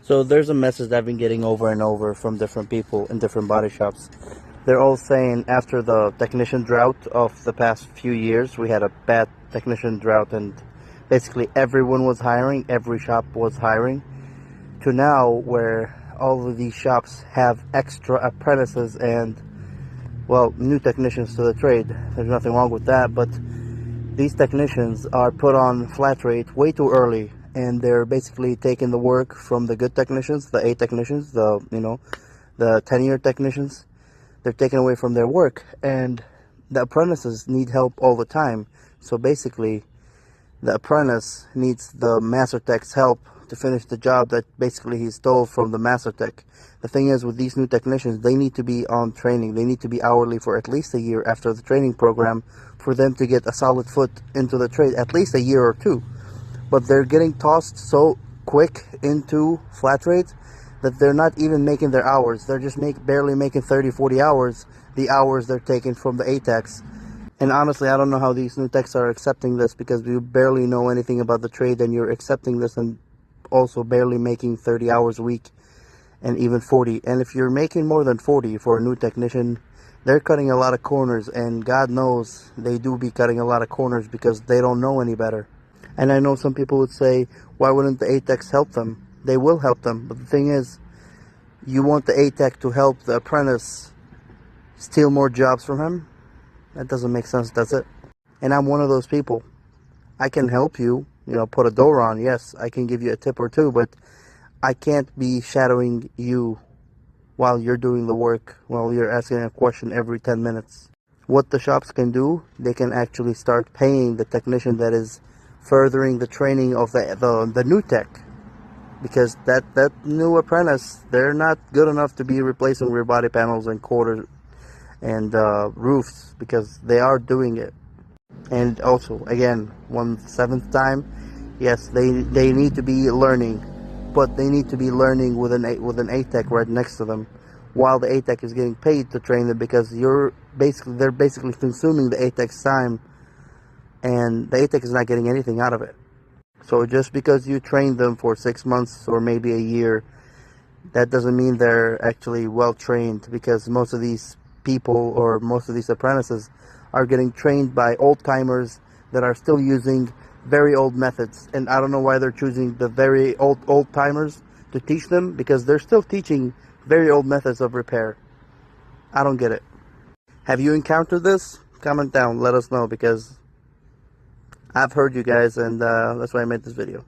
So there's a message I've been getting over and over from different people in different body shops. They're all saying after the technician drought of the past few years, we had a bad technician drought and basically everyone was hiring, every shop was hiring, to now where all of these shops have extra apprentices and, well, new technicians to the trade. There's nothing wrong with that, but these technicians are put on flat rate way too early, and they're basically taking the work from the good technicians, the A technicians, the tenured technicians. They're taking away from their work, and the apprentices need help all the time. So basically, the apprentice needs the master tech's help to finish the job that basically he stole from the master tech. The thing is, with these new technicians, they need to be on training. They need to be hourly for at least a year after the training program for them to get a solid foot into the trade, at least a year or two. But they're getting tossed so quick into flat rate that they're not even making their hours. They're just barely making 30-40 hours, the hours they're taking from the ATECs. And honestly, I don't know how these new techs are accepting this, because you barely know anything about the trade and you're accepting this and also barely making 30 hours a week and even 40. And if you're making more than 40 for a new technician, they're cutting a lot of corners, and God knows they do be cutting a lot of corners because they don't know any better. And I know some people would say, why wouldn't the ATECs help them? They will help them, but the thing is, you want the ATEC to help the apprentice steal more jobs from him? That doesn't make sense, does it? And I'm one of those people. I can help you, put a door on. Yes, I can give you a tip or two, but I can't be shadowing you while you're doing the work, while you're asking a question every 10 minutes. What the shops can do, they can actually start paying the technician that is furthering the training of the new tech. Because that new apprentice, they're not good enough to be replacing rear body panels and quarters and roofs, because they are doing it. And also, again, 1/7 time, yes, they need to be learning, but they need to be learning with an ATEC right next to them, while the ATEC is getting paid to train them, because they're basically consuming the ATEC's time, and the ATEC is not getting anything out of it. So just because you train them for 6 months or maybe a year, that doesn't mean they're actually well trained, because most of these people or most of these apprentices are getting trained by old timers that are still using very old methods. And I don't know why they're choosing the very old timers to teach them, because they're still teaching very old methods of repair. I don't get it. Have you encountered this? Comment down, let us know, because I've heard you guys, and that's why I made this video.